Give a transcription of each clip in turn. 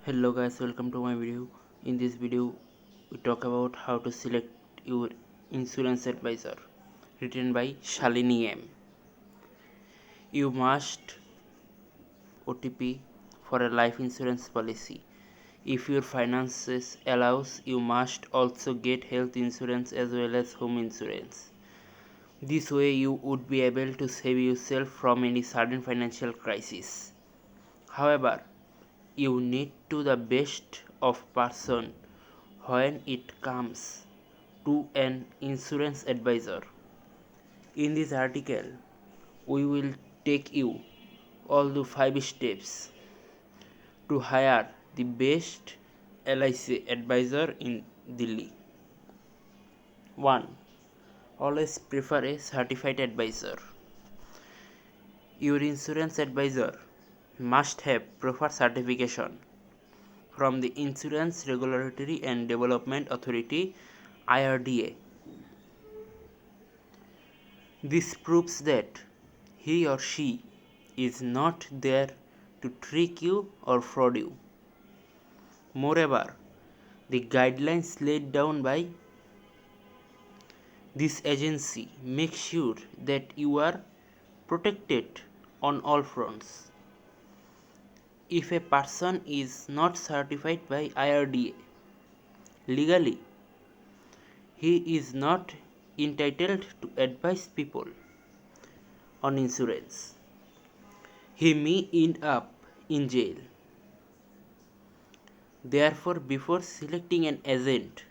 Hello guys, welcome to my video. In this video we talk about how to select your insurance advisor, written by Shalini M. You must OTP for a life insurance policy. If your finances allows, you must also get health insurance as well as home insurance. This way you would be able to save yourself from any sudden financial crisis. However, you need to the best of person when it comes to an insurance advisor. In this article, we will take you all the 5 steps to hire the best LIC advisor in Delhi. 1. Always prefer a certified advisor. Your insurance advisor must have proper certification from the Insurance Regulatory and Development Authority IRDA. This proves that he or she is not there to trick you or fraud you. Moreover, the guidelines laid down by this agency make sure that you are protected on all fronts. If a person is not certified by IRDA legally, he is not entitled to advise people on insurance. He may end up in jail. Therefore, before selecting an agent,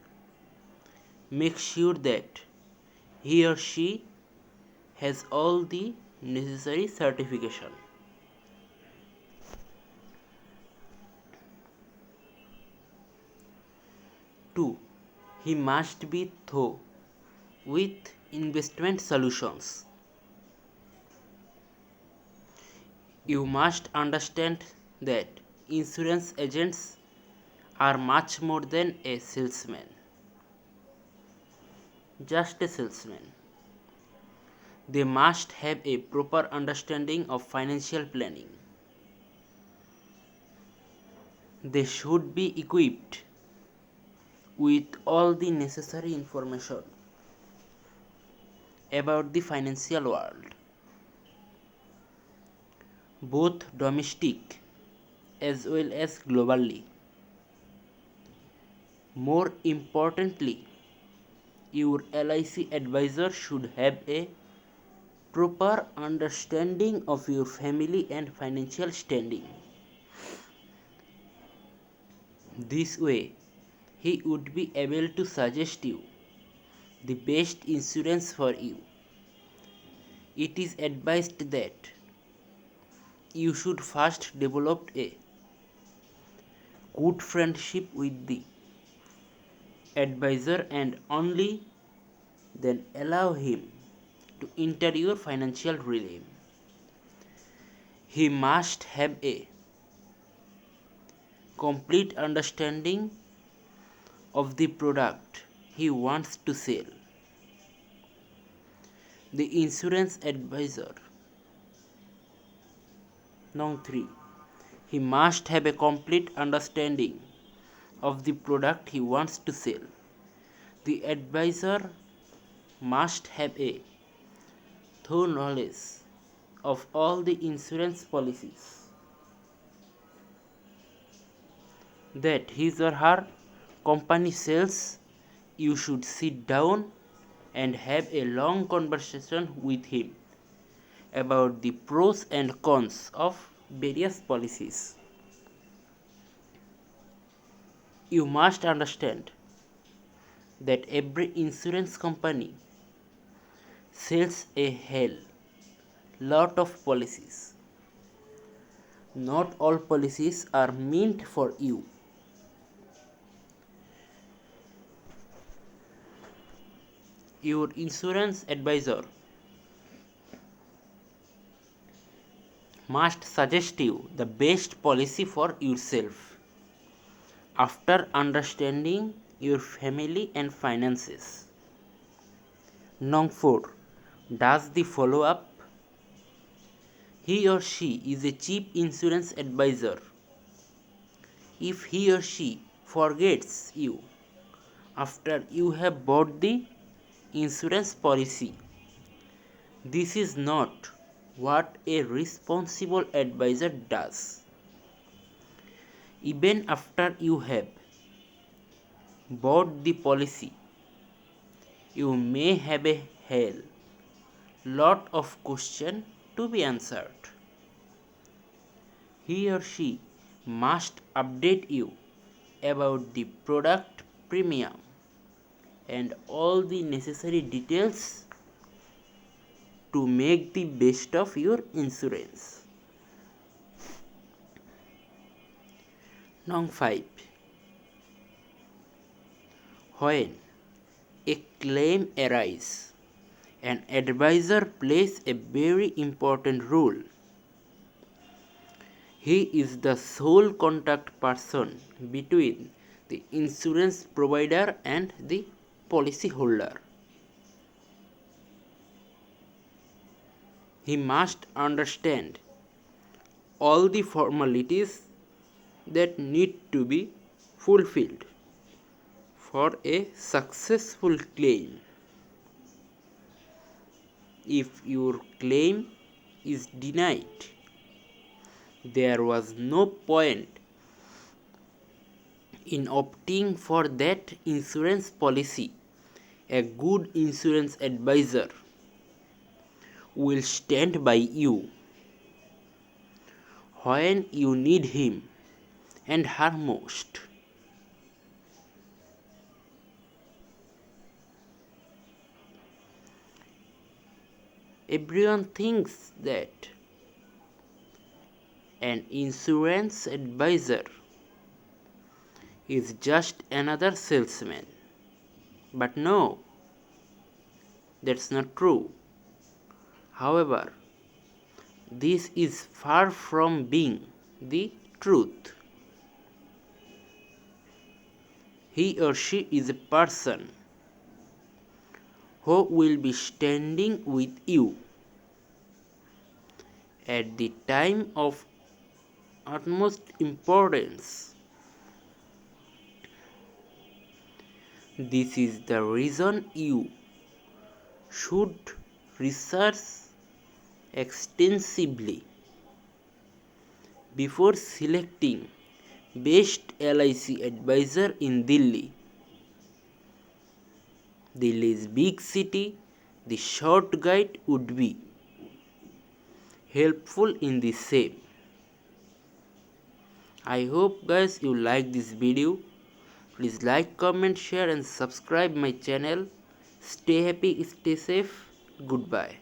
make sure that he or she has all the necessary certification. 2. He must be thorough with investment solutions. You must understand that insurance agents are much more than a salesman. Just a salesman. They must have a proper understanding of financial planning. They should be equipped with all the necessary information about the financial world, both domestic as well as globally. More importantly, your LIC advisor should have a proper understanding of your family and financial standing. This way, he would be able to suggest you the best insurance for you. It is advised that you should first develop a good friendship with the advisor and only then allow him to enter your financial realm. He must have a complete understanding of the product he wants to sell. The insurance advisor. Number 3. He must have a complete understanding of the product he wants to sell. The advisor must have a thorough knowledge of all the insurance policies that his or her company sells. You should sit down and have a long conversation with him about the pros and cons of various policies. You must understand that every insurance company sells a hell lot of policies. Not all policies are meant for you. Your insurance advisor must suggest you the best policy for yourself after understanding your family and finances. Number 4. Does the follow up? He or she is a cheap insurance advisor. if he or she forgets you after you have bought the insurance policy. This is not what a responsible advisor does. Even after you have bought the policy, you may have a hell lot of questions to be answered. He or she must update you about the product premium and all the necessary details to make the best of your insurance. Number 5. When a claim arises, an advisor plays a very important role. He is the sole contact person between the insurance provider and the policyholder. He must understand all the formalities that need to be fulfilled for a successful claim. If your claim is denied, there was no point in opting for that insurance policy. A good insurance advisor will stand by you when you need him and her most. Everyone thinks that an insurance advisor is just another salesman. But no, that's not true. However, this is far from being the truth. He or she is a person who will be standing with you at the time of utmost importance. This is the reason you should research extensively before selecting best LIC advisor in Delhi. Delhi is big city. The short guide would be helpful in the same. I hope guys you like this video. Please like, comment, share and subscribe my channel. Stay happy, stay safe. Goodbye.